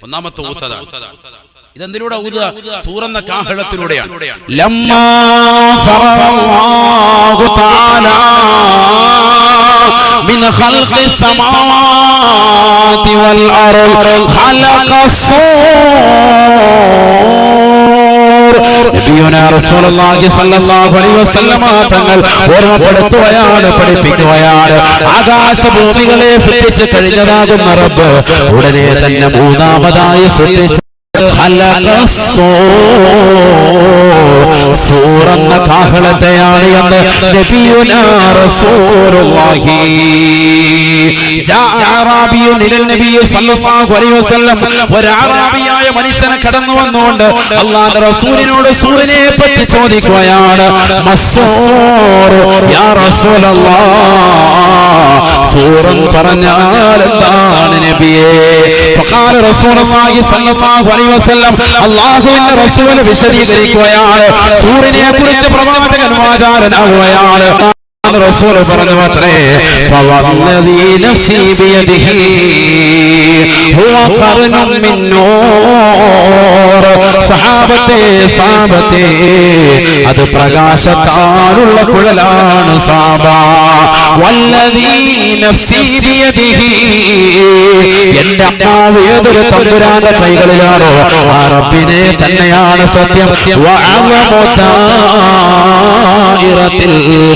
ഒന്നാമത്തെ ഊത്തതാണ്. ഇതെന്തിലൂടെ ഊതുക? സൂറെന്ന കാഹളത്തിലൂടെയാണ്. ലമ്മാ ഫറല്ലാഹു തആല മിൻ ഖൽഖിസ് സമാവാതി വൽ അർദ് ഖലഖസ്സൂർ. നബിയുനാ റസൂലുള്ളാഹി സ്വല്ലല്ലാഹു അലൈഹി വസല്ലമ തങ്ങൾ ഓർമ്മപ്പെടുത്തുകയാണ്, പഠിപ്പിക്കുകയാണ്. ആകാശഭൂമികളെ സൃഷ്ടിച്ചു കഴിഞ്ഞതാകുന്ന റബ്ബ് ഉടനെ തന്നെ മൂന്നാമതായി സൃഷ്ടിച്ചു സൂറെന്ന കാഹളത്തെയാണ് എന്ന് നബിയുനാ റസൂലുള്ളാഹി. ഒരാറാബിയായ മനുഷ്യനെ കടന്നു വന്നുകൊണ്ട് അല്ലാഹുവിന്റെ റസൂലിനോട് സൂറിനെ പറ്റി ചോദിക്കുകയാണ്. യാ റസൂലല്ലാഹ്, സൂറൻ പറഞ്ഞാൽ എന്താണ് നബിയേ? ഫഖാല റസൂലുള്ളാഹി സ്വല്ലല്ലാഹു അലൈഹി വസല്ലം, അല്ലാഹുവിന്റെ റസൂൽ വിശദീകരിക്കുകയാണ്. സൂറിനെ കുറിച്ച് പ്രവാചകൻ വാചാലനാവുകയാണ്. റസൂൽ പറഞ്ഞുവത്രേ, ഫവല്ലദീ നഫ്സി ബിയദിഹി ഹുവ ഖർനുൻ മിൻ നൂർ. സഹാബത്തെ അത് പ്രകാശത്താലുള്ള കുഴലാണ് സാബ. വല്ലദീ നഫ്സി ബിയദിഹി, എന്റെ അമ്മാവ് ഏതൊരു തമ്പുരാന്റെ കൈകളിലാണോ ആ റബ്ബിനെ തന്നെയാണ് സത്യം. വഅഅമു ദാഇറത്തിൽ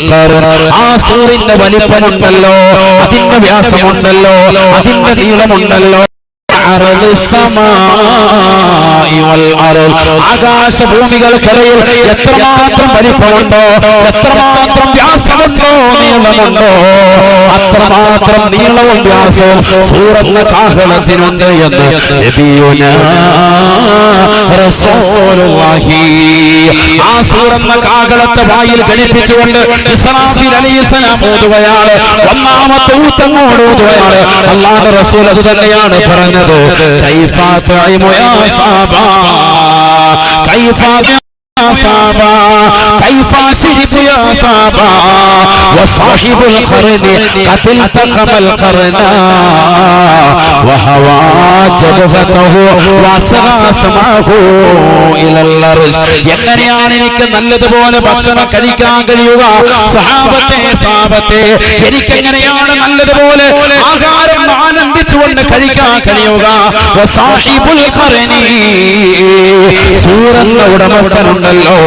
ഖർൻ, ആ സൂറിന്റെ വലിപ്പമുണ്ടല്ലോ, അതിന്റെ വ്യാസമുണ്ടല്ലോ, അതിന്റെ നീളമുണ്ടല്ലോ. ആകാശഭൂമികൾക്കിടയിൽ എത്രമാത്രം വലിപ്പമുണ്ടോ, എത്രമാത്രം വ്യാസമുണ്ടോ, നീളമുണ്ടോ, അത്രമാത്രം നീളവും വ്യാസവും സൂറെന്ന കാഹളത്തിനുണ്ട് എന്ന് നബിയുനാ റസൂലുള്ളാഹി. ആ സൂറെന്ന കാഹളത്തെ വായിൽ ഘടിപ്പിച്ചുകൊണ്ട് ഇസ്രാഫീൽ അലൈഹിസ്സലാം ഓതുകയാണ്. ഒന്നാമത്തെ ഊത്തങ്ങോട് ഓതുകയാണ്. അല്ലാഹുവിന്റെ റസൂൽ അത് തന്നെയാണ് പറഞ്ഞത്. കൈഫ തുഇമു യാ സാബാ, കൈഫ സാബാ, കൈഫ ശിരിബു യാ സാബാ, വസാഹിബുൽ ഖർനി ഖതിൽ തഖമൽ ഖർനാ വഹവാ ജബസതഹു വസമാഹു ഇലൽ അർശ്. എങ്ങനെയാണ് എനിക്ക് നല്ലതുപോലെ ഭക്ഷണം കഴിക്കാൻ കഴിയുക? സഹാബത്തെ എനിക്ക് എങ്ങനെയാണ് നല്ലതുപോലെ ആഹാരം ആനന്ദിച്ചുകൊണ്ട് കഴിക്കാൻ കഴിയുക? വസാഹിബുൽ ഖർനി, സൂറന്റെ ഉടമസ്ഥനുണ്ടല്ലോ,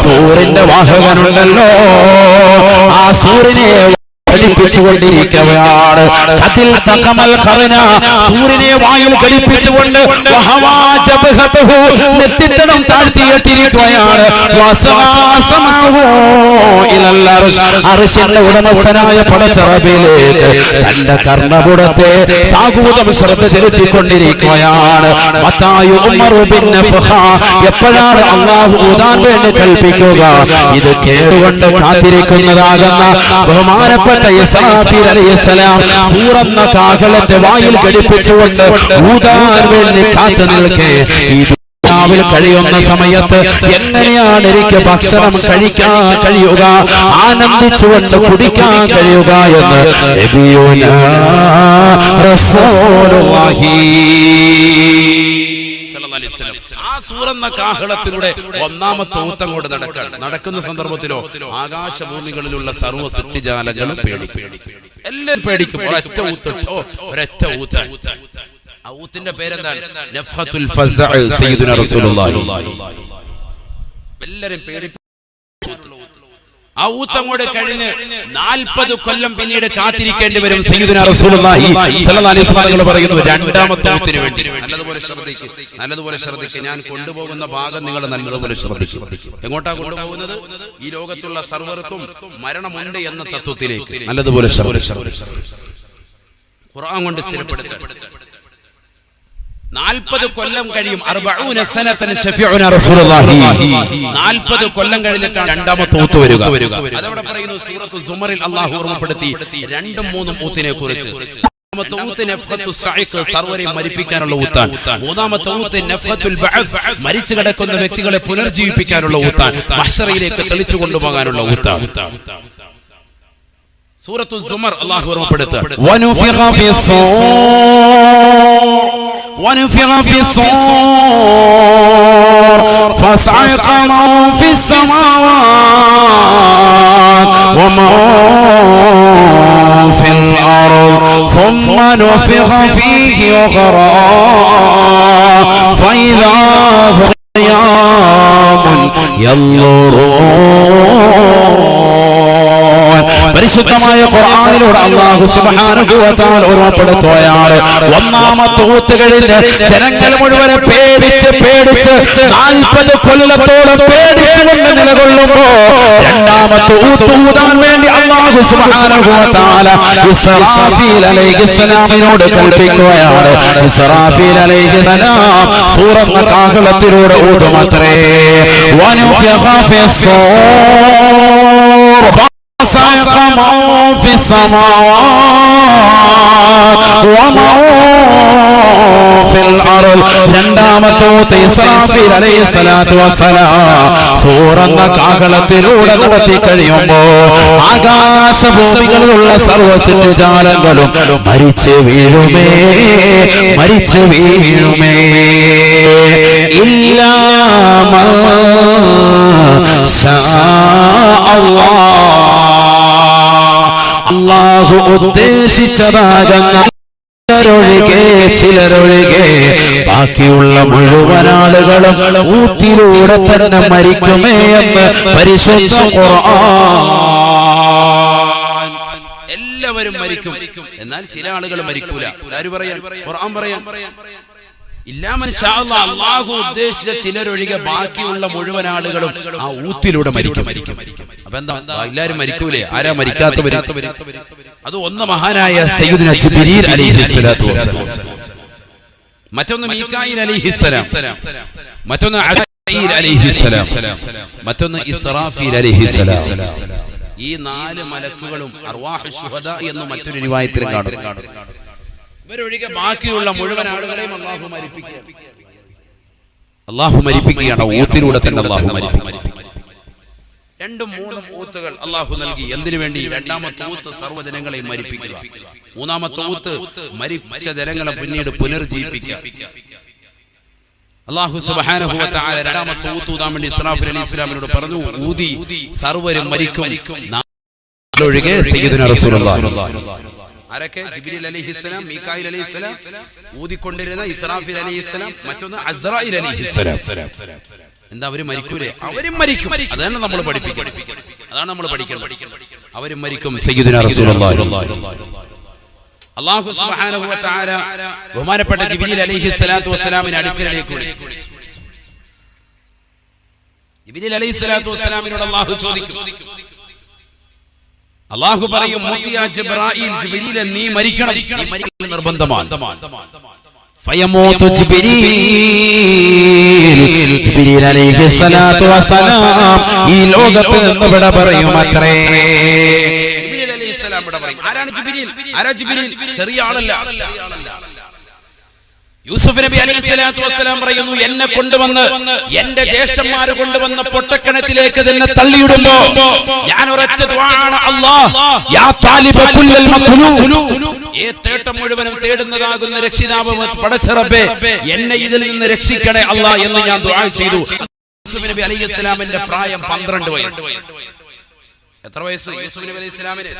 സൂറിന്റെ വാഹകനുണ്ടല്ലോ, ആ സൂറിനെ ഘടിപ്പിച്ചുകൊണ്ടിരിക്കുകയാണ്. അതിൽ തഖമൽ ഖർന, സൂര്യനെ വായിൽ ഘടിപ്പിച്ചുകൊണ്ട് വഹവാ ജബ്ഹതഹു, നെറ്റിത്തടം താഴ്ത്തിയിട്ടിരിക്കുകയാണ്. വസമാസമഹു ഇലൽ അർശ്, അർശിന്റെ ഉടമസ്ഥനായ പടച്ചറബിലേക്ക് തന്റെ കർണപുടത്തെ സാഗൂതം ശ്രദ്ധ ചെലുത്തിക്കൊണ്ടിരിക്കുകയാണ്. മത്തായു ഉമറു ബിൻ നഫഖ, എപ്പോഴാണ് അല്ലാഹു ഊതാൻ വേണ്ടി കൽപ്പിക്കുക? ഇത് കേടുകൊണ്ട് കാത്തിരിക്കുന്നതാകുന്ന ബഹുമാനപ്പെട്ട ഇസ്രാഫീൽ അലൈഹിസ്സലാം സൂറെന്ന കാഹളത്തെ വായിൽ ഘടിപ്പിച്ചുകൊണ്ട് ഊതാൻ വേണ്ടി കാത്തു നിൽക്കെ ഈ ദുനിയാവിൽ കഴിയുന്ന സമയത്ത് എങ്ങനെയാണ് എനിക്ക് ഭക്ഷണം കഴിക്കാൻ കഴിയുക, ആനന്ദിച്ചുകൊണ്ട് കുടിക്കാൻ കഴിയുക എന്ന് നബിയുനാ റസൂലുള്ളാഹി. ആ സൂറെന്ന കാഹളത്തിലൂടെ ഒന്നാമത്തെ ഊത്തം കൊണ്ട് നടക്കുന്ന സന്ദർഭത്തിലോ ആകാശഭൂമികളിലുള്ള സർവ്വ സൃഷ്ടിജാലങ്ങളും പേടിക്കും, എല്ലാവരും പേടിക്കും. ഒരൊറ്റ ഊത്ത്. ആ ഊത്തിന്റെ പേരെന്താണ്? നഫ്ഖത്തുൽ ഫസ്അ സയ്യിദുനാ റസൂലുള്ളാഹി. എല്ലാവരും പേടിക്കും. ആ ഊത്തം കൂടെ കഴിഞ്ഞ് 40 കൊല്ലം പിന്നീട് കാത്തിരിക്കേണ്ടി വരും. സയ്യിദുനാ റസൂലുള്ളാഹി സ്വല്ലല്ലാഹു അലൈഹി വസല്ലം പറയുന്നു, രണ്ടാമത്തെ ഊത്തിന് വേണ്ടി നല്ലതുപോലെ ശ്രദ്ധിക്കുക. ഞാൻ കൊണ്ടുപോകുന്ന ഭാഗം നിങ്ങൾ നല്ലതുപോലെ ശ്രദ്ധിക്കും. എങ്ങോട്ടാ കൊണ്ടുപോകുന്നത്? ഈ ലോകത്തുള്ള സർവ്വർക്കും മരണമുണ്ട് എന്ന തത്വത്തിലേക്ക് നല്ലതുപോലെ ശ്രദ്ധിക്കുക. ഖുർആൻ കൊണ്ട് സ്ഥിരപ്പെടുത്തുക. 40 കൊല്ലം കഴിയും. 40 സനതൻ ശഫീഉനാ റസൂലുള്ളാഹി. 40 കൊല്ലം കഴിഞ്ഞിട്ടാണ് രണ്ടാമത്തെ ഊത്ത് വരിക. അതവിടെ പറയുന്നു സൂറത്തു സുമറിൽ അല്ലാഹു ഓർമ്മപ്പെടുത്തി 2ഉം 3ഉം ഊത്തിനെ കുറിച്ച്. ഒന്നാമത്തെ ഊത്ത് നഫ്ഖത്തുസ് സഅഖ്, സർവ്വരെയും മരിപ്പിക്കാനുള്ള ഊത്താണ്. മൂന്നാമത്തെ ഊത്ത് നഫ്ഖത്തുൽ ബഅസ്, മരിച്ചു കിടക്കുന്ന വ്യക്തികളെ പുനർജീവിപ്പിക്കാനുള്ള ഊത്താണ്. മഹ്ശറിലേക്ക് തെളിച്ചു കൊണ്ടുപോകാനുള്ള ഊത്താണ്. സൂറത്തു സുമർ അല്ലാഹു ഓർമ്മപ്പെടുത്തുക. വനുഫിഖ ഫിസ്സൂർ ونفخ في الصور فصعق من في السماوات ومن في الأرض ثم نفخ فيه أخرى فإذا هم قيام ينظرون. പരിശുദ്ധമായ ഖുർആനിലൂടെ അല്ലാഹു സുബ്ഹാനഹു വ തആല ഓർമ്മപ്പെടുത്തുകയാണ്, ഒന്നാമത്തെ ഊത്ത് കഴിഞ്ഞ് ജനങ്ങൾ മുഴുവൻ പേടിച്ച് 40 കൊല്ലത്തോളം പേടിച്ചുകൊണ്ട് നിലകൊള്ളുമ്പോ രണ്ടാമത്തെ ഊത്ത് ഊതാൻ വേണ്ടി അല്ലാഹു സുബ്ഹാനഹു വ തആല ഇസ്രാഫീൽ അലൈഹിസ്സലാമിനോട് കൽപ്പിക്കുകയാണ്. ഇസ്രാഫീൽ അലൈഹിസ്സലാം സൂറത്ത് കാഹളത്തിലൂടെ ഊതുമത്രേ. വനുഫിഖ ഫിസ്സൂർ صعق من في السماوات ومن في الأرض. രണ്ടാമത്തെ ഇസ്രാഫീൽ അലൈഹിസ്സലാത്തു വസ്സലാം സൂറന്ന കാഹളത്തിലൂടെ നടത്തി കഴിയുമ്പോൾ ആകാശഭൂമികളിലുള്ള സർവ്വ സൃഷ്ടിജാലങ്ങളും മരിച്ചു വീഴുമേ ഇല്ലാ മാ ശാ അല്ലാഹു ഉദ്ദേശിച്ചതാകുന്ന ചിലരൊഴികെ ബാക്കിയുള്ള മുഴുവൻ ആളുകളും ഊത്തിലൂടെ തന്നെ മരിക്കുമേ എന്ന് പരിശുദ്ധ ഖുർആൻ. എല്ലാവരും മരിക്കും, എന്നാൽ ചില ആളുകൾ മരിക്കൂല. ആര് പറയാൻ? ഖുർആൻ പറയാൻ. അല്ലാഹു ഉദ്ദേശിച്ച ചിലരൊഴികെ ബാക്കിയുള്ള മുഴുവൻ ആളുകളും ആ ഊത്തിലൂടെ മരിക്കും. അപ്പൊ എന്താ, എല്ലാരും മരിക്കൂലേ? ആരാ മരിക്കാത്തവര്? അത് ഒന്ന് മഹാനായ സയ്യിദുന ജിബ്രീൽ അലൈഹിസ്സലാത്തു വസ്സലാം, മറ്റൊന്ന് മീകായിൽ അലൈഹിസ്സലാം, മറ്റൊന്ന് അസീൽ അലൈഹിസ്സലാം, മറ്റൊന്ന് ഇസ്രാഫീൽ അലൈഹിസ്സലാം. ഈ 4 മലക്കുകളും അർവാഹു ശുഹദാ എന്ന് മറ്റൊരു റിവായത്തിൽ കാണുന്നു. ഇവരൊഴികെ ബാക്കിയുള്ള മുഴുവൻ ആളുകളെയും അല്ലാഹു മരിപ്പിക്കുകയാണ്. ഊത്തിലൂടെ തന്നെ അല്ലാഹു മരിപ്പിക്കും. 2-3 ഊത്തുകൾ അല്ലാഹു നൽകി. എന്തിനു വേണ്ടി? രണ്ടാമത്തെ ഊത്ത് സർവ്വജനങ്ങളെയും മരിപ്പിക്കുക, മൂന്നാമത്തെ ഊത്ത് മരിച്ച ജനങ്ങളെ പിന്നീട് പുനർജീവിപ്പിക്കുക. അല്ലാഹു സുബ്ഹാനഹു വ തആല രണ്ടാമത്തെ ഊത്ത് ഊതാൻ വേണ്ടി ഇസ്രാഫീൽ അലൈഹിസ്സലാമിനോട് പറഞ്ഞു, ഊതി സർവ്വരും മരിക്കും ഒഴികെ സയ്യിദുനാ റസൂലുള്ളാഹി. ആരൊക്കെ? ജിബ്രീൽ അലൈഹിസ്സലാം, മീകായിൽ അലൈഹിസ്സലാം, ഊതിക്കൊണ്ടിരുന്ന ഇസ്രാഫീൽ അലൈഹിസ്സലാം, മറ്റൊന്ന് അസ്റായീൽ അലൈഹിസ്സലാം. എന്താ, അവര് മരിക്കൂലേ? അവരും മരിക്കും. അതാണ് നമ്മൾ പഠിപ്പിക്കുന്നത്. അവരും മരിക്കും. സയ്യിദുനാ റസൂലുള്ളാഹി. അല്ലാഹു സുബ്ഹാനഹു വ തആല ബഹുമാനപ്പെട്ട ജിബ്രീൽ അലൈഹിസ്സലാത്തു വസ്സലാമിനെ അടുക്കലേക്ക് വിളിച്ചു. ജിബ്രീൽ അലൈഹിസ്സലാത്തു വസ്സലാമിനോട് അല്ലാഹു ചോദിക്കും. അല്ലാഹു പറയും, മുത്തിയാ ജിബ്രായീൽ, ജിബ്രീൽ നീ മരിക്കണം, നീ മരിക്കൽ നിർബന്ധമാണ്. ഫയമൂതു ജിബ്രീൽ അലൈഹിസ്സലാത്തു വസ്സലാം ഈ ലോകത്ത് നിന്ന് വിട പറയും അത്രേ. ജിബ്രീൽ അലൈഹിസ്സലാം വിട പറയും. ആരാണ് ജിബ്രീൽ? ചെറിയ ആളല്ല. യൂസുഫ് നബി അലൈഹിസ്സലാത്തു വസ്സലാം പറയുന്നു, എന്നെ കൊണ്ടുവന്ന് എന്റെ ജ്യേഷ്ഠന്മാര് കൊണ്ടുവന്ന പൊട്ടക്കിണറ്റിലേക്ക് തന്നെ തള്ളിയിടുമ്പോ ഞാൻ ഒരൊറ്റ ദുആണ്, അല്ലാഹ് യാ താലിബ കുല്ലൽ മത്ലൂബ്, ഈ തേട്ടം മുഴുവനും തേടുന്നതാകുന്ന രക്ഷിതാവ് പടച്ച റബ്ബേ, എന്നെ ഇതിൽ നിന്ന് രക്ഷിക്കണേ അല്ലാഹ് എന്ന് ഞാൻ ദുആ ചെയ്തു. യൂസുഫ് നബി അലൈഹിസ്സലാമിന്റെ പ്രായം 12 വയസ്സ്. എത്ര വയസ്സ് യൂസുഫ് നബി അലൈഹിസ്സലാമിന്?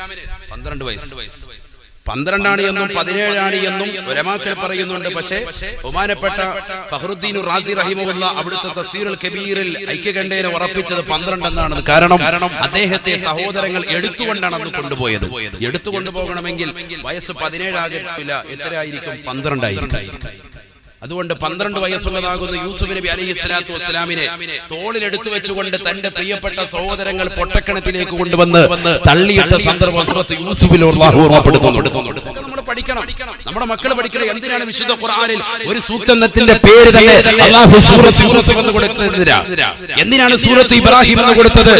12 വയസ്സ്. 12 ആണ് എന്നും 17 ആണ് എന്നും ഉലമാക്കൾ പറയുന്നുണ്ട്. പക്ഷേ ബഹുമാനപ്പെട്ട ഫഖ്റുദ്ദീൻ റാസി റഹിമഹുല്ലാ അവിടുത്തെ തഫ്സീറുൽ കബീറിൽ ഐക്യകണ്ഠേന ഉറപ്പിച്ചത് 12 എന്നാണ്. കാരണം അദ്ദേഹത്തെ സഹോദരങ്ങൾ എടുത്തുകൊണ്ടാണ് അന്ന് കൊണ്ടുപോയത്. എടുത്തുകൊണ്ടുപോകണമെങ്കിൽ വയസ്സ് 17 ആകില്ല, എത്രയായിരിക്കും? 12 ആയിരിക്കും. അതുകൊണ്ട് 12 വയസ്സുള്ളതാകുന്ന യൂസുഫ് നബി അലൈഹിസ്സലാത്തു വസ്സലാമിനെ തോളിലെടുത്തു വെച്ചുകൊണ്ട് തന്റെ പ്രിയപ്പെട്ട സഹോദരങ്ങൾ പൊട്ടക്കിണറ്റിലേക്ക് കൊണ്ടുവന്ന് തള്ളിയിട്ട സന്ദർഭം സൂറത്ത് യൂസുഫിൽ അല്ലാഹു ഓർമ്മപ്പെടുത്തുന്നു. നമ്മൾ പഠിക്കണം, നമ്മുടെ മക്കൾ പഠിക്കണം. എന്തിനാണ് വിശുദ്ധ ഖുർആനിൽ ഒരു സൂക്തത്തിന്റെ പേര് തന്നെ അല്ലാഹു സൂറത്ത് യൂസുഫ് എന്ന് കൊടുത്തത്? എന്തിനാണ് സൂറത്ത് ഇബ്രാഹിം എന്ന് കൊടുത്തത്?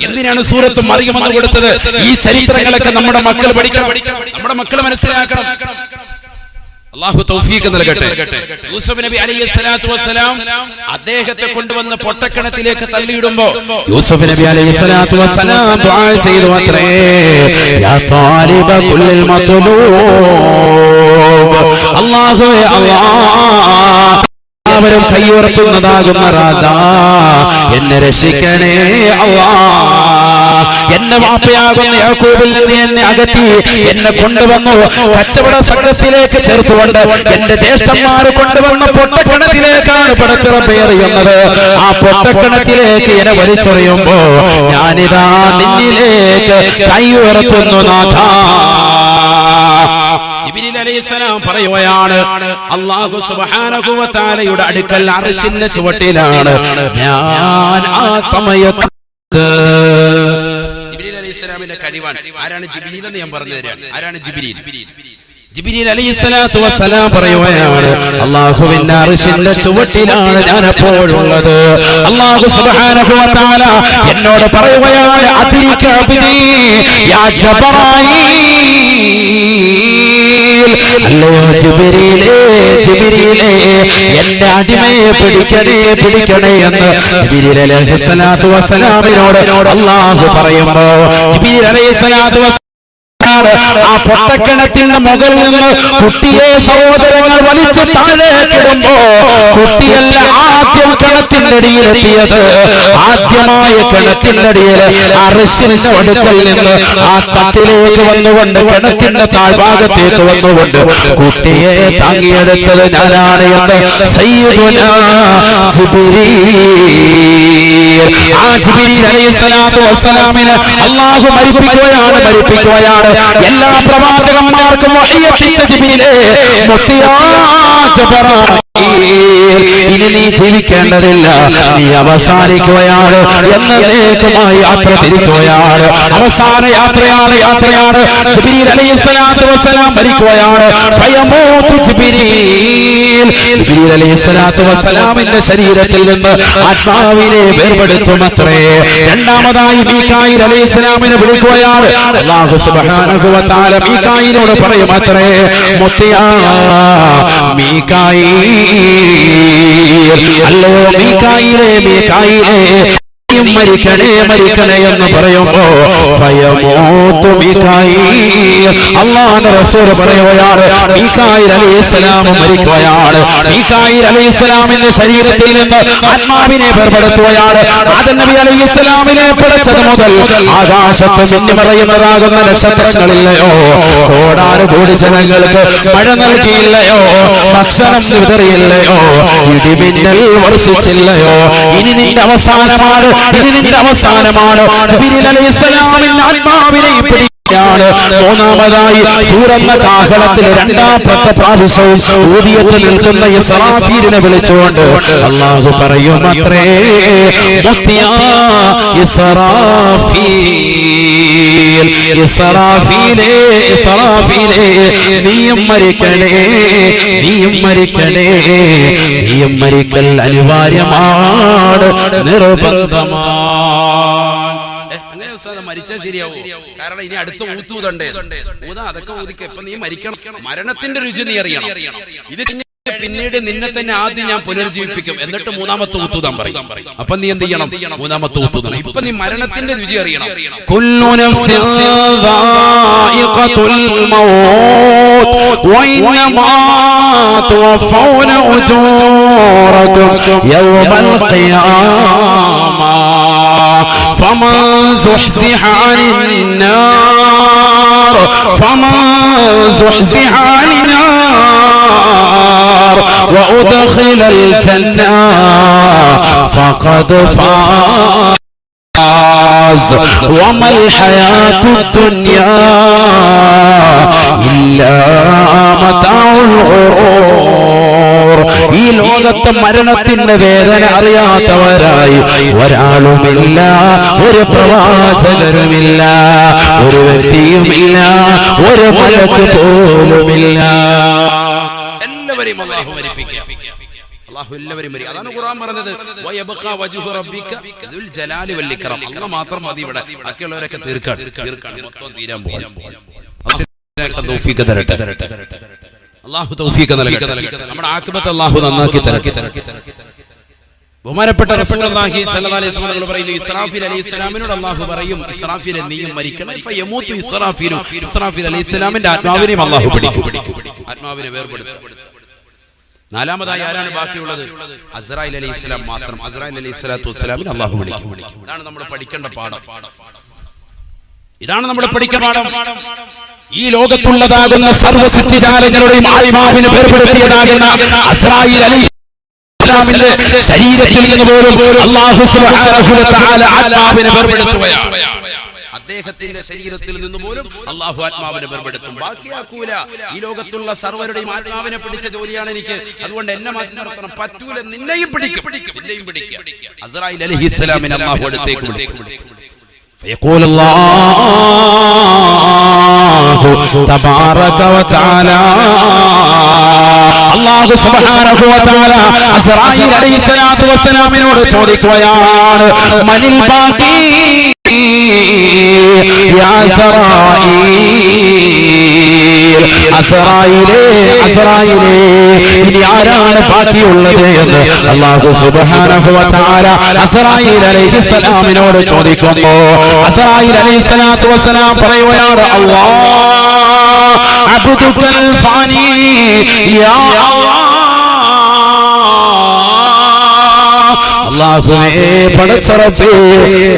എന്തിനാണ് സൂറത്ത് മറിയം എന്ന് കൊടുത്തത്? ഈ ചരിത്രങ്ങളൊക്കെ നമ്മുടെ മക്കൾ പഠിക്കണം, നമ്മുടെ മക്കൾ മനസ്സിലാക്കണം. അല്ലാഹു തൗഫീഖ് നൽകട്ടെ. യൂസുഫ് നബി അലൈഹിസ്സലാത്തു വസ്സലാം അദ്ദേഹത്തെ കൊണ്ടുവന്ന പൊട്ടക്കിണറ്റിലേക്ക് തള്ളിയിടുമ്പോൾ യൂസുഫ് നബി അലൈഹിസ്സലാത്തു വസ്സലാം ദുആ ചെയ്തു അത്രേ, യാ താലിബ കുല്ലിൽ മത്ലൂബ്, അല്ലാഹുവേ അല്ലാഹ് അവരും കൈയുറത്തുന്നതാകുന്ന റാദാ എന്നെ രക്ഷിക്കണേ അല്ലാഹ്. എന്നെ വാപ്പയാകുന്ന യാക്കൂബിൽ നിന്ന് എന്നെ അകറ്റി എന്നെ കൊണ്ടുവന്നു കച്ചവട സംഘത്തിലേക്ക് ചേർത്തുകൊണ്ട് എന്റെ ജ്യേഷ്ഠന്മാര് കൊണ്ടുവന്ന പൊട്ടക്കിണറ്റിലേക്കാണ് പടച്ചിറപ്പേറിയുന്നത്. ആ പൊട്ടക്കിണറ്റിലേക്ക് എന്നെ വലിച്ചെറിയുമ്പോ ഞാനിതാ നിന്നിലേക്ക് കൈയുറത്തുന്നു നാഥാ. ജിബ്രീൽ അലൈഹിസ്സലാം പറയുകയാണ്, അല്ലാഹു സുബ്ഹാനഹു വ തആലയുടെ അടുക്കൽ അർശിന്റെ ചുവട്ടിലാണ് ഞാൻ ആ സമയത്ത്. ജിബ്രീൽ അലൈഹിസ്സലാമിന്റെ കഴിവാൻ ആരാണ് ജിബ്രീൽ എന്ന് ഞാൻ പറഞ്ഞു തരാം. ആരാണ് ജിബ്രീൽ? ജിബ്രീൽ അലൈഹിസ്സലാത്തു വസ്സലാം പറയുകയാണ്, അല്ലാഹുവിന്റെ അർശിന്റെ ചുവട്ടിലാണ് ഞാൻ എപ്പോഴുള്ളത്. അല്ലാഹു സുബ്ഹാനഹു വ തആല എന്നോട് പറയുകയാണ്, അതിരിക അബ്ദി യാ ജിബ്രീൽ, അല്ലയോ ജിബ്രീലേ ജിബ്രീലേ എന്റെ അടിമയെ പിടിക്കണേ എന്ന് ജിബ്രീൽ അലൈഹിസ്സലാത്തു വസ്സലാമിനോട് അല്ലാഹു പറയുമ്പോൾ ജിബ്രീൽ അലൈഹിസ്സലാത്തു വസ്സലാം ആ പൊട്ടക്കിണറ്റിന്റെ മുകളിൽ നിന്ന് കുട്ടിയെ സഹോദരങ്ങൾ വലിച്ചു താഴേക്കിടുമ്പോ കുട്ടിയല്ല ആദ്യം കിണറ്റിന്റെ അടിയിലെത്തിയത്. ആദ്യമായ കിണറ്റിന്റെ അടിയിൽ അർശിന്റെ അടുക്കൽ നിന്ന് ആ തട്ടിലേക്ക് വന്നുകൊണ്ട് കിണറ്റിന്റെ താഴ്ഭാഗത്തേക്ക് വന്നുകൊണ്ട് കുട്ടിയെ താങ്ങിയെടുത്തത് ഞാനാണ് എന്ന് സയ്യിദുനാ ജിബ്രീൽ. ആ ജിബ്രീൽ അലൈഹിസ്സലാത്തു വസ്സലാമിനെ അല്ലാഹു മരിപ്പിക്കുകയാണ്. എല്ലാ പ്രവാചകന്മാർക്കും വഹി എത്തിച്ച ജിബ്രീലേ, മുത്തിയാ ജിബ്രീൽ, ഇനി നീ ജീവിക്കേണ്ടതില്ല, നീ അവസാനിക്കുകയാണ്, എന്നേക്കുമായി യാത്ര തിരിക്കുകയാണ്. അവസാന യാത്രയാണ്. ജിബ്രീൽ അലൈഹിസ്സലാത്തു വസ്സലാം മരിക്കുകയാണ്. ഫയമൂതു ജിബ്രീൽ അലൈഹിസ്സലാത്തു വസ്സലാമിന്റെ ശരീരത്തിൽ നിന്ന് ആത്മാവിനെ വേർപെടുത്തുമത്രേ. രണ്ടാമതായി മീകായിൽ അലൈഹിസ്സലാമിനെ വിളിക്കുകയാണ്. അല്ലാഹു സുബ്ഹാനഹു വ തആല മീകായിലോട് പറയുമത്രേ, മുത്തിയാ മീകായിൽ, അല്ലയോ മീകായിലേ മരിക്കണേ എന്ന് പറയുമ്പോ ഫയമൂതു മീകായിൽ, അല്ലാഹുവിന്റെ റസൂൽ പറയുകയാണ്, മീകായിൽ അലൈഹിസ്സലാം മരിക്കുകയാണ്. മീകായിൽ അലൈഹിസ്സലാമിന്റെ ശരീരത്തിൽ നിന്ന് ആത്മാവിനെ വേർപെടുത്തുകയാണ്. ആദം നബി അലൈഹിസ്സലാമിനെ പടച്ചത് മുതൽ ആകാശത്ത് മിന്നി മറയുന്നതാകുന്ന നക്ഷത്രങ്ങളില്ലയോ, കോടാനുകോടി ജനങ്ങൾക്ക് മഴ നൽകിയില്ലയോ, ഭക്ഷണം വിതറിയില്ലയോ, ഇടിമിന്നൽ വർഷിച്ചില്ലയോ, ഇനി നിന്റെ അവസാനമാണ്. ജിബ്രീൽ അലൈഹിസ്സലാമിന്റെ ആത്മാവിനെ പിടിക്കുകയാണ്. മൂന്നാമതായി സൂറന്ന കാഹളത്തിൽ രണ്ടാമത്തെ പ്രാവശ്യവും ഊതിയത്ത് നിൽക്കുന്ന ഇസ്രാഫീലിനെ വിളിച്ചുകൊണ്ട് അല്ലാഹു പറയുമത്രേ, മുത്തിയാ ഇസ്രാഫീലേ നീയും മരിക്കൽ അനിവാര്യമാണ്, നിർബന്ധമാണ്. മരിച്ചാൽ ശരിയാവും. കാരണം ഇനി അടുത്ത ഊത്തൂതണ്ടേ, അതൊക്കെ ഊതിക്ക. ഇപ്പൊ നീ മരിക്കണം, മരണത്തിന്റെ രുചി നീ അറിയണം. ഇത് പിന്നീട് നിന്നെ തന്നെ ആദ്യം ഞാൻ പുനർജീവിപ്പിക്കും, എന്നിട്ട് മൂന്നാമത്തെ ഊത്തൂതാൻ പറയും. അപ്പൊ നീ എന്ത് ചെയ്യണം? മൂന്നാമത്തെ ഊത്തൂതണം. ഇപ്പൊ നീ മരണത്തിന്റെ രുചി അറിയണം. കുല്ലു നഫ്സിൻ ദായിഖത്തുൽ മൗത്ത് വഇന്നമാ തുവഫൗന ഉജൂറകും യൗമൽ ഖിയാമ ഫമൻ സുഹ്സിഹ അനിൻ നാർ وأدخل الجنة فقد فاز وما الحياة الدنيا إلا متاع الغرور. ഈ ലോകത്തെ മരണത്തിന്റെ വേദന അറിയാത്തവരായി ഒരാളുമില്ല, ഒരു പ്രവാചകരുമില്ല, ഒരു വ്യക്തിയുമില്ല, ഒരു മലക്ക് പോലുമില്ല. എല്ലാവരെയും അല്ലാഹു മരിപ്പിക്കുക. അല്ലാഹു എല്ലാവരെയും മരിക്കും. അതാണ് ഖുർആൻ പറഞ്ഞത്, വയബ്ഖാ വജ്ഹു റബ്ബിക ദുൽ ജലാലി വൽ ഇക്റാം. അല്ലാഹു മാത്രം മതി ഇവിടെ, ബാക്കിയുള്ളവരൊക്കെ തീർക്കാണ്. മൊത്തം തീരാൻ പോകും. അല്ലാഹു തൗഫീഖ് നൽകട്ടെ. നമ്മുടെ ആഖിബത്ത് അല്ലാഹു നന്നാക്കി തരട്ടെ. ബഹുമാനപ്പെട്ട റസൂലുള്ളാഹി സ്വല്ലല്ലാഹി അലൈഹി വസല്ലം പറയുന്നു, ഇസ്രാഫീൽ അലൈഹിസ്സലാമിനോട് അല്ലാഹു പറയും, ഇസ്രാഫീലെ നീയും മരിക്കണം. ഫയമൂതു ഇസ്രാഫീൽ, ഇസ്രാഫീൽ അലൈഹിസ്സലാമിന്റെ ആത്മാവിനെയും അല്ലാഹു പിടിക്കും, ആത്മാവിനെ വേർപെടുത്തും. നാലാമതായി ആരാണ് ബാക്കിയുള്ളത്? അസ്രായിൽ അലൈഹിസ്സലാം മാത്രം. അസ്രായിൽ അലൈഹിസ്സലാത്തു വസ്സലാമിനെ അല്ലാഹു വിളിക്കും. ഇതാണ് നമ്മൾ പഠിക്കേണ്ട പാഠം. ഇതാണ് നമ്മൾ പഠിക്കേണ്ട പാഠം. ഈ ലോകത്തുള്ളതാകുന്ന സർവ്വ സൃഷ്ടിജാലങ്ങളുടെയും ആത്മാവിനെ വേർപെടുത്തിയതാകുന്ന അസ്രായിൽ അലൈഹിസ്സലാമിന്റെ ശരീരത്തിൽ നിന്ന് പോലും അല്ലാഹു സുബ്ഹാനഹു വ തആല ആത്മാവിനെ വേർപെടുത്തുകയാണ്. അദ്ദേഹത്തിന്റെ ശരീരത്തിൽ നിന്ന് പോലും അല്ലാഹു ആത്മാവിനെ വേർപെടുത്തും, ബാക്കിയാക്കൂല. ഈ ലോകത്തുള്ള സർവരുടെയും ആത്മാവിനെ പിടിച്ച ജോലിയാണ് എനിക്ക്, അതുകൊണ്ട് എന്നെ മാറ്റി നിർത്തണം. പറ്റൂല, നിന്നെയും പിടിക്കും, നിന്നെയും പിടിക്കും. അസ്രായിൽ അലൈഹിസ്സലാമിനെ അല്ലാഹു അടുത്തേക്ക് വിളിക്കും. فيقول الله تبارك وتعالى അല്ലാഹു സുബ്ഹാനഹു വ തആല അസ്രായിൽ അലൈഹിസ്സലാത്തു വസ്സലാമിനോട് ചോദിക്കുകയാണ്, മനിൽ ബാഖി യാ അസ്രായീൽ, അസ്രായീലേ ഇനി ആരാണ് ബാക്കിയുള്ളത് എന്ന് അല്ലാഹു സുബ്ഹാനഹു വ തആല അസ്രായീൽ അലൈഹിസ്സലാമിനോട് ചോദിക്കുമ്പോൾ അസ്രായീൽ അലൈഹിസ്സലാത്തു വസ്സലാം പറയുകയാണ്, അല്ലാഹ് അബ്ദുകൽ ഫാനി യാ അല്ലാഹുവേ പടച്ചറബേ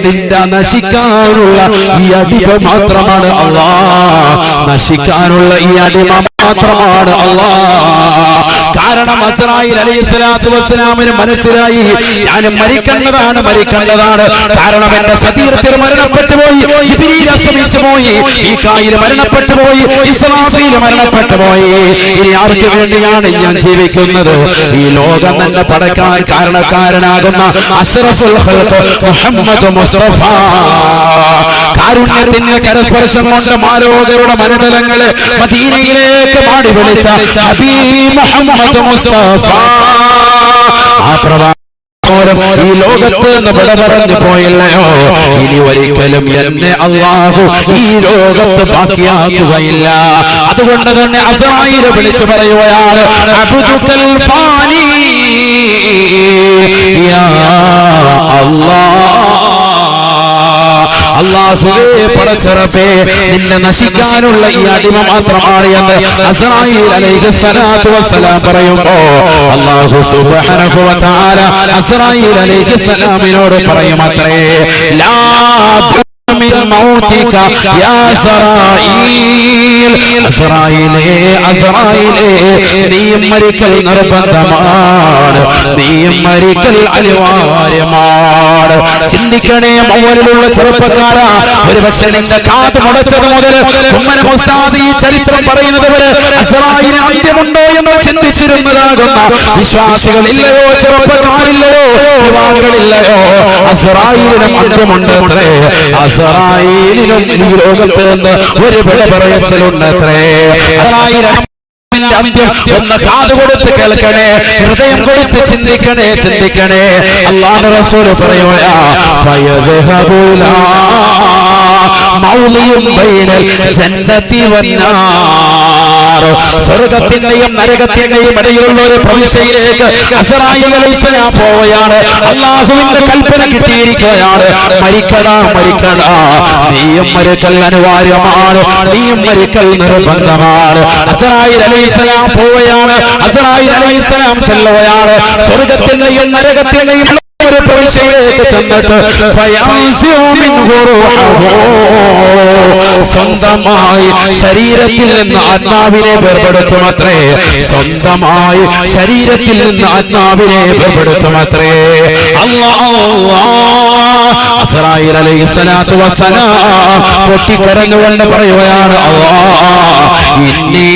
നിന്റെ നശിക്കാനുള്ള ഈ അടിമ മാത്രമാണ് അല്ലാഹ്, നശിക്കാനുള്ള ഈ അടിമ മാത്രമാണ് അല്ലാഹ്. കാരണം അസ്രായീൽ അലൈഹിസ്സലാത്തു വസ്സലാമിന് മനസ്സിലായി, ഞാൻ മരിക്കേണ്ടതാണ്, മരിക്കേണ്ടതാണ്. കാരണം എന്റെ ശരീരത്തിൽ മരണപ്പെട്ടു പോയി, ജിബ്രീൽ അസ്തമിച്ചു പോയി, മീകായിൽ മരണപ്പെട്ടു പോയി, ഇസ്രാഫീൽ മരണപ്പെട്ടു പോയി. ഇനി ആർക്ക് വേണ്ടിയാണ് ഞാൻ ജീവിക്കുന്നത്? ഈ ലോകം തന്നെ പടക്കാൻ കാരണക്കാരനാകുന്ന അഷ്റഫുൽ ഖൽഖ് മുഹമ്മദ് മുസ്തഫ, കാരുണ്യത്തിന്റെ കരസ്പർശം കൊണ്ട് മാലോകരുടെ മനതലങ്ങളെ മദീനയിലേക്ക് പാടി വിളിച്ച ഹബീബ് മുഹമ്മദ് മുസ്തഫ, ആ ഈ ലോകത്ത് നിന്ന് വിട പറഞ്ഞു പോയില്ലയോ, ഇനി ഒരിക്കലും എന്നെ അല്ലാഹു ഈ ലോകത്ത് ബാക്കിയാക്കുകയില്ല. അതുകൊണ്ട് തന്നെ അസ്രായീൽ വിളിച്ചു പറയുകയാണ്, അബ്ദുകൽ ഫാനി യാ അല്ലാഹ്, അല്ലാഹുവേ പടച്ചറബേ നിന്നെ നശിക്കാനുള്ള ഈ അടിമ മാത്രമാണ് എന്ന് അസ്രായീൽ അലൈഹിസ്സലാത്തു വസ്സലാം പറയുമ്പോൾ അല്ലാഹു സുബ്ഹാനഹു വ തആല അസ്രായീൽ അലൈഹിസ്സലാമിനോട് പറയുമത്രേ, ലാ മിൻ മൗതിക യാ അസ്രായീൽ, അസ്രായീലേ അസ്രായീലേ നീയും മരിക്കൽ നിർബന്ധമാണ്, നീയും മരിക്കൽ അനിവാര്യമാണ്. ചിന്തിക്കണേ മൗലിലുള്ള ചെറുപ്പക്കാരാ, ഒരുപക്ഷെ നിന്റെ കാത് മുടച്ചത് മുതൽ ഉമ്മനെ മുസ്താദ് ഈ ചരിത്രം പറയുന്നത് വരെ അസ്രായീലിന് അന്ത്യമുണ്ടോ എന്ന് ചിന്തിച്ചിരുന്നതാകുന്ന വിശ്വാസികളില്ലയോ, ചെറുപ്പക്കാരില്ലയോ, യുവാക്കളില്ലയോ? അസ്രായീലിനും അന്ത്യമുണ്ടത്രേ. അസ്രായീലിനും ഈ ലോകത്ത് നിന്ന് ഒരു വിട പറയലുണ്ടത്രേ. ഒന്ന് കാത് കൊടുത്ത് കേൾക്കണേ, ഹൃദയം കൊടുത്ത് ചിന്തിക്കണേ, ചിന്തിക്കണേ. അല്ലാഹുവിന്റെ റസൂൽ പറയുകയാ, ഫയദ്ഹബുല മൗലിയും ബൈനൽ ജന്നതി വന്നാർ, സ്വർഗ്ഗത്തിന്റെയും നരകത്തിന്റെയും ഇടയിലുള്ള ഒരു പ്രവിശ്യയിലേക്ക് അസ്രായീൽ അലൈഹിസ്സലാം പോവുകയാണ്. അല്ലാഹുവിന്റെ കൽപ്പന കിട്ടിയിരിക്കുകയാണ്, മരിക്കടാ, മരിക്കടാ, നീയും മരിക്കൽ അനിവാര്യമാണ്, നീയും മരിക്കൽ നിർബന്ധമാണ്. അസ്രായീൽ അലൈഹിസ്സലാം പോവുകയാണ്, അസ്രായീൽ അലൈഹിസ്സലാം ചെല്ലുകയാണ്. സ്വർഗ്ഗത്തിന്റെയും നരകത്തിന്റെയും ഒരു പ്രവിശ്യയിലേക്ക് ചെന്നിട്ട് സ്വന്തമായി ശരീരത്തിൽ നിന്ന് ആത്മാവിനെ വേർപെടുത്തുമത്രേ, സ്വന്തമായി ശരീരത്തിൽ നിന്ന് ആത്മാവിനെ വേർപെടുത്തുമത്രേ. അസ്രായീൽ അലൈഹിസ്സലാത്തു വസ്സലാം പൊട്ടിക്കരഞ്ഞുകൊണ്ട് പറയുകയാണ്, അല്ലാഹ് ഇന്നി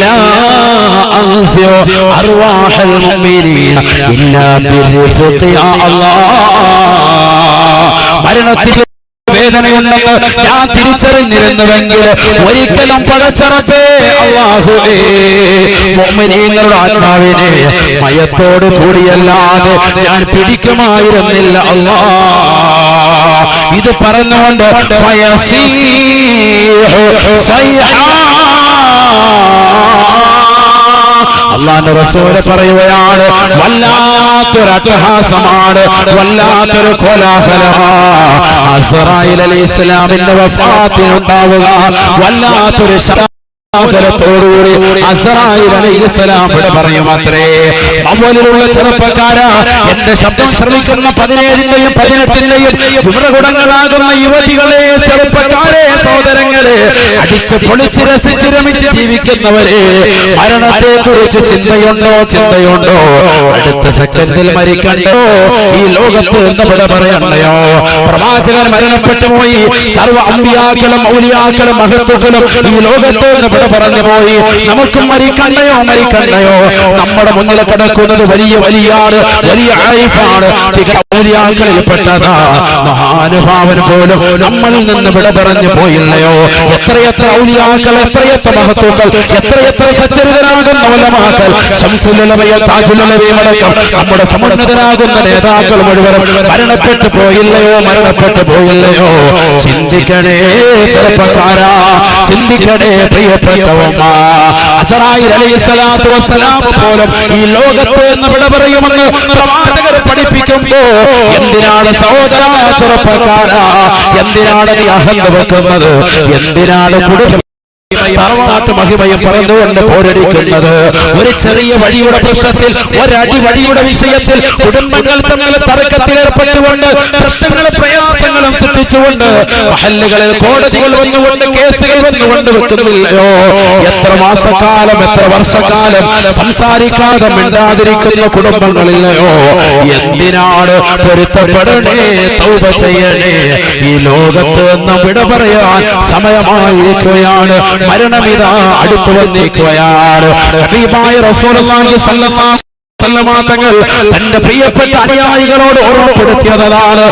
ലാ അൻസിഉ അർവാഹൽ മുഅ്മിനീന ഇല്ലാ ബിർഫഖി യാ അല്ലാഹ്. മരണത്തിൽ വേദനയുണ്ടെന്ന് ഞാൻ തിരിച്ചറിഞ്ഞിരുന്നുവെങ്കിൽ ഒരിക്കലും പടച്ചറച്ചേ അല്ലാഹുവേ മുഅ്മിനീങ്ങളുടെ ആത്മാവിനെ മയത്തോട് കൂടിയല്ലാതെ ഞാൻ പിടിക്കുമായിരുന്നില്ല അല്ലാഹ്. ഇത് പറഞ്ഞുകൊണ്ട് അല്ലാഹുവിന്റെ റസൂൽ പറയുകയാണ്, വല്ലാത്തൊരു അട്ടഹാസമാണ്, വല്ലാത്തൊരു കോലാഹലമാണ് അസ്റായീൽ അലൈഹിസ്സലാമിന്റെ വഫാത്തിനുണ്ടാവുക. വല്ലാത്തൊരു ോടുകൂടി അസ്റായീൽ അലൈഹിസ്സലാം പറയും അത്രേ, അവലിലുള്ള ചെറുപ്പക്കാരാ, എന്റെ ശബ്ദം ശ്രമിക്കുന്ന 17ന്റെയും 18ന്റെയും യുവകുടങ്ങളാകുന്ന യുവതികളെ, ചെറുപ്പക്കാരെ, സഹോദരങ്ങളെ, അടിച്ച് പൊളിച്ച് രസിച്ച് രമിച്ച് ജീവിക്കുന്നവരെ, മരണത്തെ കുറിച്ച് ചിന്തയുണ്ടോ? അടുത്ത സെക്കൻഡിൽ മരിക്കണ്ടോ? ഈ ലോകത്ത് എന്ന് പറയണ്ടയോ? പ്രവാചകൻ മരണപ്പെട്ടു പോയി, സർവ്വ അമ്പിയാക്കളും ഔലിയാക്കളും മഹത്തുക്കളും ഈ ലോകത്ത് പറഞ്ഞു പോയി. നമുക്കും മരിക്കണ്ടയോ? നമ്മുടെ മുന്നിൽ കിടക്കുന്നത് വലിയ ആരിഫാണ്, ഔലിയാക്കളിൽപ്പെട്ടതാ. മഹാനുഭാവൻ പോലും നമ്മളിൽ നിന്ന് വിട പറഞ്ഞു പോയില്ലയോ? എത്രയെത്ര ഔലിയാക്കൾ, എത്രയെത്ര മഹത്തുക്കൾ, എത്രയെത്ര സച്ചരിതരാകുന്ന ഉലമാക്കൾ, ശംസുൽ ഉലമയും താജുൽ ഉലമയും അടക്കം നമ്മുടെ സമുന്നതരാകുന്ന നേതാക്കൾ മുഴുവനും മരണപ്പെട്ടു പോയില്ലയോ? ചിന്തിക്കണേ ചെറുപ്പക്കാരാ, ചിന്തിക്കണേ പ്രിയപ്പെട്ട അസ്റായീൽ അലൈഹിസ്സലാത്തു വസ്സലാം പോലും ഈ ലോകത്ത് നിന്ന് വിട പറയുമെന്ന് പ്രവാചകർ പഠിപ്പിക്കുമ്പോ എന്തിനാണ് സഹോദരാ, ചെറുപ്പക്കാരാ, എന്തിനാണ് നീ അഹന്ത വെക്കുന്നത്? എന്തിനാണ് കുടുംബ മഹിമയും പറഞ്ഞുകൊണ്ട് പോരടിക്കുന്നത്? ഒരു ചെറിയ വഴിയുടെ പ്രശ്നത്തിൽ, ഒരടി വഴിയുടെ വിഷയത്തിൽ കുടുംബങ്ങൾ തമ്മിൽ തർക്കത്തിലേർപ്പെട്ടുകൊണ്ട് പ്രശ്നങ്ങളും പ്രയാസങ്ങളും സൃഷ്ടിച്ചുകൊണ്ട് മഹല്ലുകളിൽ കോടതികൾ വന്നുകൊണ്ട് കേസുകൾ വന്നുകൊണ്ട് വെക്കുന്നില്ലയോ? എത്ര മാസക്കാലം, എത്ര വർഷക്കാലം സംസാരിക്കാതെ മിണ്ടാതിരിക്കുന്ന കുടുംബങ്ങളില്ലയോ? എന്തിനാണ്? പൊരുത്തപ്പെടണേ, തൗബ ചെയ്യണേ. ഈ ലോകത്ത് നിന്ന് വിട പറയാൻ സമയമായിരിക്കുകയാണ്. മരണമിതാ അടുത്തു വന്നിരിക്കുകയാണ്. ഹബീബായ റസൂലുള്ളാഹി സ്വല്ലല്ലാഹു അലൈഹി വസല്ലം തങ്ങൾ തന്റെ പ്രിയപ്പെട്ട അനുയായികളോട് ഓർമ്മപ്പെടുത്തിയതാണ്,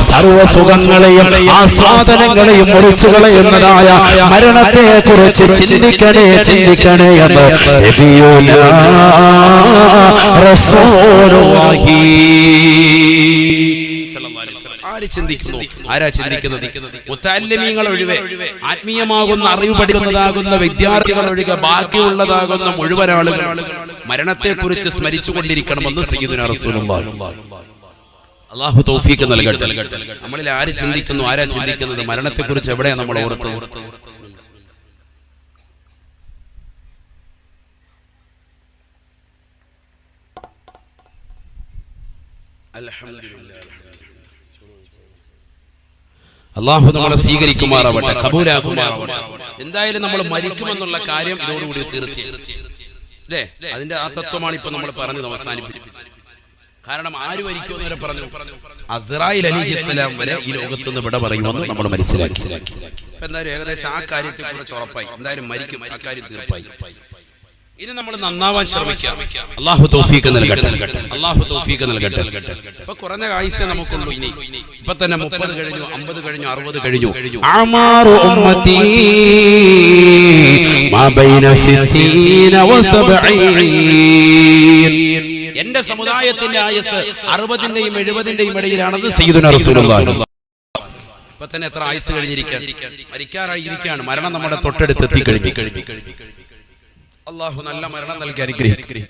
സർവസുഖങ്ങളെയും ആസ്വാദനങ്ങളെയും മുറിച്ചു കളയുന്നതായ മരണത്തെ കുറിച്ച് ചിന്തിക്കണേ എന്ന് റസൂലുള്ളാഹി. ആരാ ചിന്തിക്കുന്നത്? മുത്തഅല്ലിമീങ്ങൾ ഒഴികെ, ആത്മീയമാകുന്ന അറിവ് പഠിക്കുന്നതാകുന്ന വിദ്യാർത്ഥികൾ ഒഴികെ ബാക്കിയുള്ളതാകുന്ന മുഴുവൻ ആളുകൾ മരണത്തെ കുറിച്ച് സ്മരിച്ചുകൊണ്ടിരിക്കണമെന്ന് സയ്യിദുനാ റസൂലുള്ളാഹി. അല്ലാഹു തൗഫീഖ് നൽകട്ടെ. നമ്മളിൽ ആര് ചിന്തിക്കുന്നു? ആരാ ചിന്തിക്കുന്നത്? മരണത്തെ കുറിച്ച് എവിടെയാണ് നമ്മൾ ഓർത്തത്? അല്ലാഹു നമ്മളെ സ്വീകരിക്കുമാറാവട്ടെ, കബൂലാക്കുമാറാവട്ടെ. എന്തായാലും നമ്മൾ മരിക്കുമെന്നുള്ള കാര്യം ഇതോടുകൂടി തീർച്ചയായും അല്ലേ? അതിന്റെ ആ തത്വമാണ് ഇപ്പൊ നമ്മൾ പറഞ്ഞത് അവസാനിപ്പിച്ചത്. കാരണം ആര് മരിക്കുമെന്ന് വരെ പറഞ്ഞു. അസ്റായീൽ അലൈഹിസ്സലാം വരെ ഈ ലോകത്തുനിന്ന് വിട പറയുമെന്ന് നമ്മൾ മനസ്സിലാക്കി. എന്തായാലും ഏകദേശം ആ കാര്യത്തെ കുറിച്ച് ഉറപ്പായി. എന്തായാലും മരിക്കും, ആ കാര്യം തീർപ്പായി. ഇനി നമ്മൾ നന്നാവാൻ ശ്രമിക്കാം. അല്ലാഹു തൗഫീഖ് നൽകട്ടെ. ഇപ്പൊ കുറഞ്ഞ ആയുസ്സേ നമുക്കുള്ളൂ. ഇപ്പൊ തന്നെ 30 കഴിഞ്ഞു, 50 കഴിഞ്ഞു, 60 കഴിഞ്ഞു. അമാറു ഉമ്മത്തി മാ ബൈന 60 വ 70. എന്റെ സമുദായത്തിന്റെ ആയുസ് 60ന്റെയും 70ന്റെയും ഇടയിലാണെന്ന് സയ്യിദുനാ റസൂലുള്ളാഹി. ഇപ്പൊ തന്നെ എത്ര ആയുസ് മരിക്കാറായിരിക്കുകയാണ്. മരണം നമ്മുടെ തൊട്ടടുത്ത് എത്തിക്കഴിഞ്ഞു. അല്ലാഹു നല്ല മരണം നൽകി അനുഗ്രഹിക്കട്ടെ.